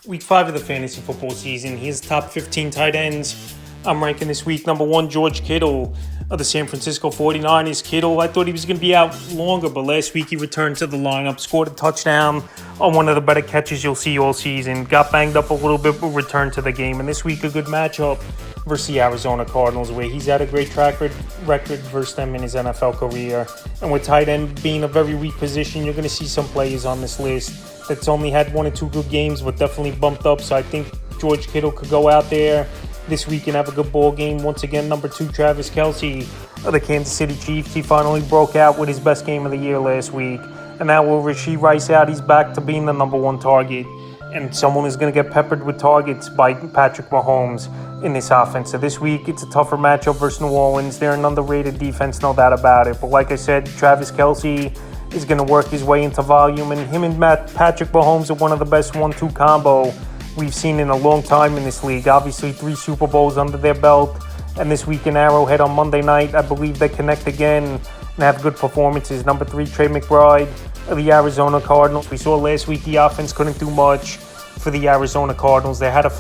Week 5 of the fantasy football season. Here's top 15 tight ends. I'm ranking this week number 1, George Kittle of the San Francisco 49ers. Kittle, I thought he was going to be out longer, but last week he returned to the lineup, scored a touchdown on one of the better catches you'll see all season. Got banged up a little bit, but returned to the game. And this week, a good matchup versus the Arizona Cardinals, where he's had a great track record versus them in his NFL career. And with tight end being a very weak position, you're going to see some players on this list that's only had 1 or 2 good games, but definitely bumped up. So I think George Kittle could go out there this week and have a good ball game. Once again, number 2, Travis Kelce of the Kansas City Chiefs. He finally broke out with his best game of the year last week. And now with Rashee Rice out, he's back to being the number 1 target. And someone is going to get peppered with targets by Patrick Mahomes in this offense. So this week, it's a tougher matchup versus New Orleans. They're an underrated defense, no doubt about it. But like I said, Travis Kelce is going to work his way into volume. And him and Patrick Mahomes are one of the best 1-2 combo we've seen in a long time in this league. Obviously, 3 Super Bowls under their belt. And this week in Arrowhead on Monday night, I believe they connect again and have good performances. Number 3, Trey McBride of the Arizona Cardinals. We saw last week the offense couldn't do much for the Arizona Cardinals. They had a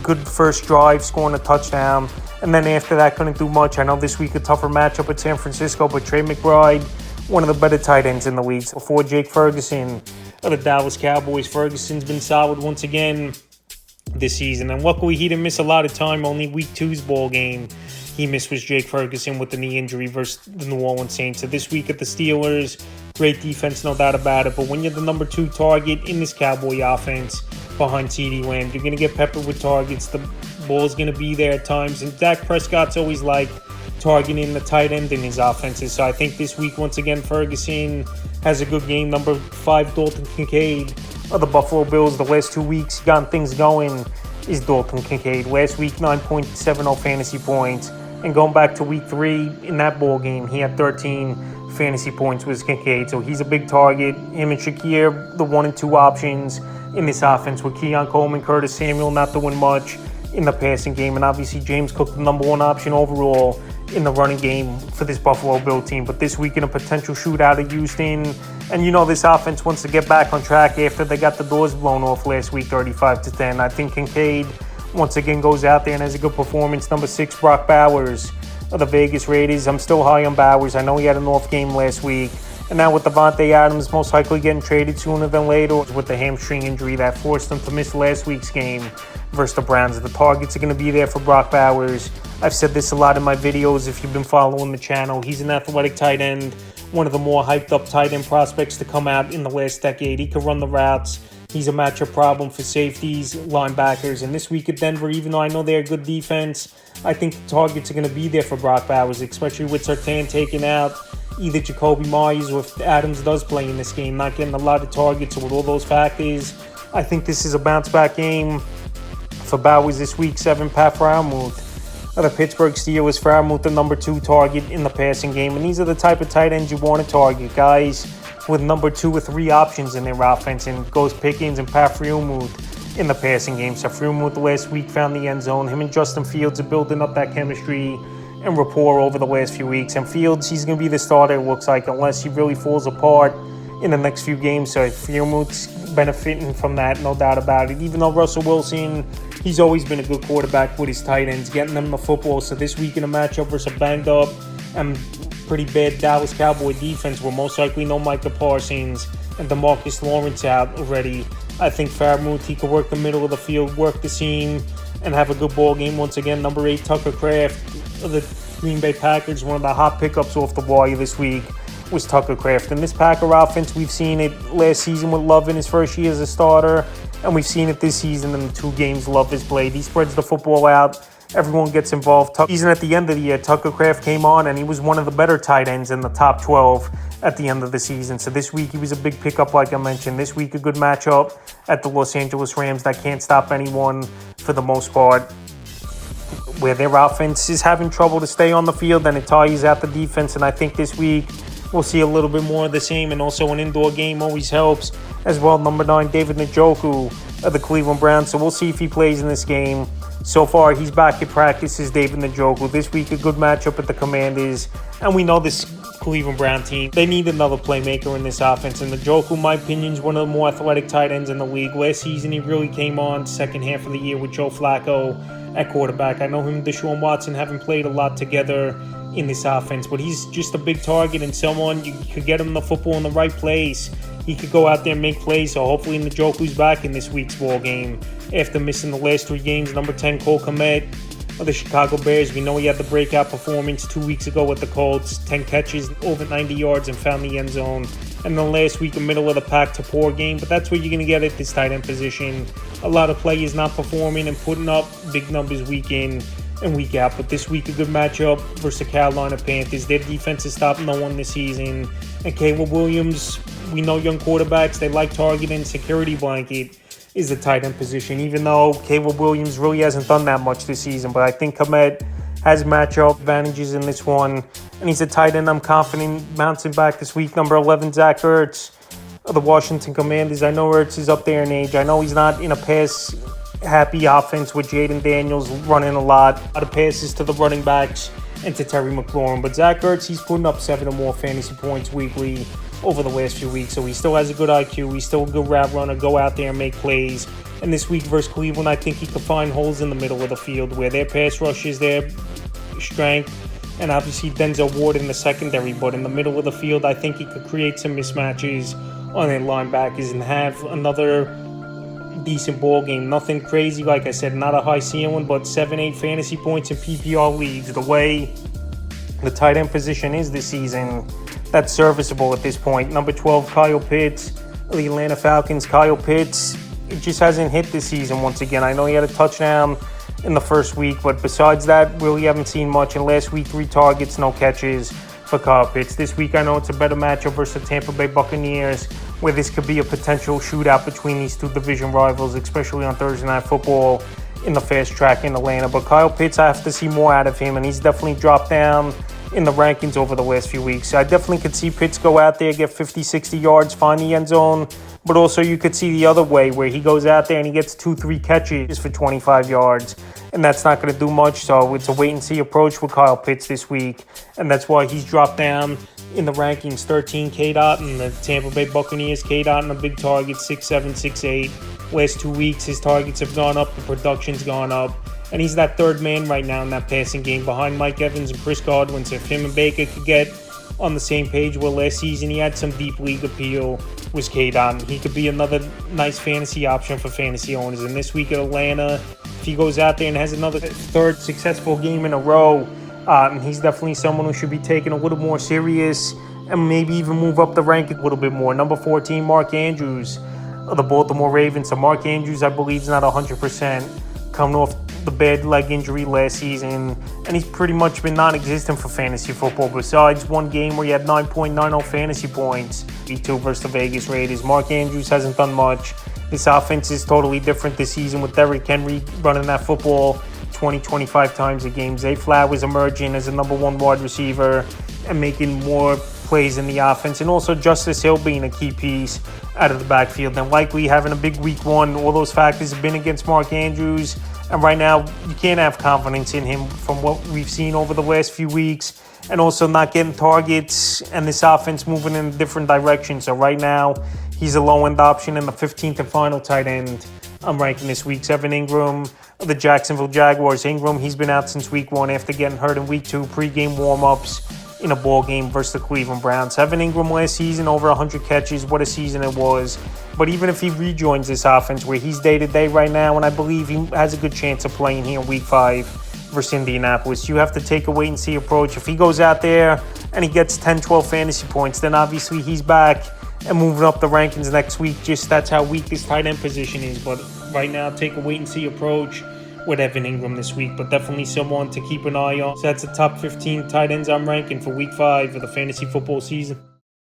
good first drive, scoring a touchdown. And then after that, couldn't do much. I know this week a tougher matchup at San Francisco, but Trey McBride, one of the better tight ends in the league. Before Jake Ferguson of the Dallas Cowboys. Ferguson's been solid once again this season. And luckily, he didn't miss a lot of time. Only week 2's ball game he missed was Jake Ferguson with the knee injury versus the New Orleans Saints. So this week at the Steelers, great defense, no doubt about it. But when you're the number 2 target in this Cowboy offense behind CeeDee Lamb, you're going to get peppered with targets. The ball's going to be there at times. And Dak Prescott's always liked targeting the tight end in his offenses. So I think this week, once again, Ferguson has a good game. Number 5, Dalton Kincaid of the Buffalo Bills. The last 2 weeks, gotten things going is Dalton Kincaid. Last week, 9.70 fantasy points. And going back to week 3, in that ball game, he had 13 fantasy points with Kincaid. So he's a big target. Him and Shakir, the 1 and 2 options in this offense, with Keon Coleman, Curtis Samuel not doing much in the passing game. And obviously, James Cook, the number 1 option overall in the running game for this Buffalo Bill team. But this week in a potential shootout at Houston, and you know this offense wants to get back on track after they got the doors blown off last week, 35-10. I think Kincaid once again goes out there and has a good performance. Number 6, Brock Bowers of the Vegas Raiders. I'm still high on Bowers. I know he had an off game last week. And now with Davante Adams most likely getting traded sooner than later with the hamstring injury that forced him to miss last week's game versus the Browns. The targets are going to be there for Brock Bowers. I've said this a lot in my videos if you've been following the channel. He's an athletic tight end, one of the more hyped up tight end prospects to come out in the last decade. He can run the routes. He's a matchup problem for safeties, linebackers. And this week at Denver, even though I know they're a good defense, I think the targets are going to be there for Brock Bowers, especially with Surtain taking out either Jacoby Myers or if Adams does play in this game, not getting a lot of targets. So with all those factors, I think this is a bounce-back game for Bowers this week. 7, Pat Freiermuth of the Pittsburgh Steelers. Freiermuth, the number 2 target in the passing game. And these are the type of tight ends you want to target, guys with number 2 or 3 options in their offense, and it goes Pickens and Pat Freiermuth in the passing game. So Freiermuth last week found the end zone. Him and Justin Fields are building up that chemistry and rapport over the last few weeks. And Fields, he's going to be the starter, it looks like, unless he really falls apart in the next few games. So Freiermuth's benefiting from that, no doubt about it. Even though Russell Wilson, he's always been a good quarterback with his tight ends, getting them the football. So this week in a matchup versus a banged up and pretty bad Dallas Cowboy defense, will most likely no Micah Parsons and DeMarcus Lawrence out already. I think Freiermuth, he could work the middle of the field, work the seam, and have a good ball game. Once again, number 8, Tucker Kraft of the Green Bay Packers. One of the hot pickups off the wire this week was Tucker Kraft. And this Packer offense, we've seen it last season with Love in his first year as a starter, and we've seen it this season in the 2 games Love has played. He spreads the football out. Everyone gets involved. Season at the end of the year, Tucker Kraft came on, and he was one of the better tight ends in the top 12 at the end of the season. So this week, he was a big pickup, like I mentioned. This week, a good matchup at the Los Angeles Rams that can't stop anyone for the most part, where their offense is having trouble to stay on the field, and it tires out the defense. And I think this week, we'll see a little bit more of the same, and also an indoor game always helps as well. Number 9, David Njoku of the Cleveland Browns. So we'll see if he plays in this game. So far, he's back at practice as David Njoku. This week, a good matchup at the Commanders. And we know this Cleveland Brown team. They need another playmaker in this offense, and Njoku, in my opinion, is one of the more athletic tight ends in the league. Last season, he really came on second half of the year with Joe Flacco at quarterback. I know him and Deshaun Watson haven't played a lot together in this offense, but he's just a big target and someone you could get him the football in the right place. He could go out there and make plays, so hopefully Njoku's back in this week's ball game after missing the last 3 games. Number 10, Cole Kmet of the Chicago Bears. We know he had the breakout performance 2 weeks ago with the Colts, 10 catches, over 90 yards, and found the end zone. And then last week, a middle-of-the-pack to poor game, but that's what you're going to get at this tight end position. A lot of players not performing and putting up big numbers week in and week out. But this week, a good matchup versus the Carolina Panthers. Their defense has stopped no one this season. And Caleb Williams, we know young quarterbacks, they like targeting. Security blanket is the tight end position, even though Caleb Williams really hasn't done that much this season. But I think Kmet has matchup advantages in this one, and he's a tight end I'm confident bouncing back this week. Number 11, Zach Ertz of the Washington Commanders. I know Ertz is up there in age. I know he's not in a pass-happy offense with Jaden Daniels running a lot of passes to the running backs and to Terry McLaurin. But Zach Ertz, he's putting up 7 or more fantasy points weekly over the last few weeks, so he still has a good IQ. He's still a good route runner. Go out there and make plays. And this week versus Cleveland, I think he could find holes in the middle of the field where their pass rush is their strength, and obviously Denzel Ward in the secondary. But in the middle of the field, I think he could create some mismatches on their linebackers and have another decent ball game. Nothing crazy, like I said, not a high ceiling, but 7-8 fantasy points in PPR leagues. The way the tight end position is this season, that's serviceable at this point. Number 12, Kyle Pitts of the Atlanta Falcons. Kyle Pitts, it just hasn't hit this season once again. I know he had a touchdown in the first week, but besides that, really haven't seen much. And last week, 3 targets, no catches for Kyle Pitts. This week, I know it's a better matchup versus the Tampa Bay Buccaneers, where this could be a potential shootout between these 2 division rivals, especially on Thursday Night Football in the fast track in Atlanta. But Kyle Pitts, I have to see more out of him, and he's definitely dropped down in the rankings over the last few weeks. I definitely could see Pitts go out there, get 50, 60 yards, find the end zone, but also you could see the other way where he goes out there and he gets 2-3 catches for 25 yards, and that's not going to do much. So it's a wait-and-see approach with Kyle Pitts this week, and that's why he's dropped down in the rankings. 13 K-Dot, and the Tampa Bay Buccaneers, K-Dot and a big target, 6'7", 6'8". Last 2 weeks, his targets have gone up, the production's gone up. And he's that third man right now in that passing game behind Mike Evans and Chris Godwin. So if him and Baker could get on the same page where last season he had some deep league appeal, was K-Dot. He could be another nice fantasy option for fantasy owners. And this week at Atlanta, if he goes out there and has another third successful game in a row, he's definitely someone who should be taken a little more serious and maybe even move up the rank a little bit more. Number 14, Mark Andrews of the Baltimore Ravens. So Mark Andrews, I believe, is not 100%, coming off the bad leg injury last season, and he's pretty much been non-existent for fantasy football besides 1 game where he had 9.90 fantasy points, E2 versus the Vegas Raiders. Mark Andrews hasn't done much. This offense is totally different this season with Derrick Henry running that football 20, 25 times a game. Zay Flowers emerging as a number 1 wide receiver and making more plays in the offense, and also Justice Hill being a key piece out of the backfield and likely having a big week 1. All those factors have been against Mark Andrews, and right now you can't have confidence in him from what we've seen over the last few weeks, and also not getting targets and this offense moving in a different direction. So right now he's a low-end option in the 15th and final tight end I'm ranking this week. Evan Ingram of the Jacksonville Jaguars. Ingram, he's been out since week 1 after getting hurt in week 2, pregame warm-ups in a ball game versus the Cleveland Browns. Evan Ingram last season, over 100 catches. What a season it was. But even if he rejoins this offense where he's day-to-day right now, and I believe he has a good chance of playing here in week 5 versus Indianapolis, you have to take a wait-and-see approach. If he goes out there and he gets 10, 12 fantasy points, then obviously he's back and moving up the rankings next week. Just that's how weak this tight end position is. But right now, take a wait-and-see approach with Evan Ingram this week, but definitely someone to keep an eye on. So that's the top 15 tight ends I'm ranking for week 5 of the fantasy football season.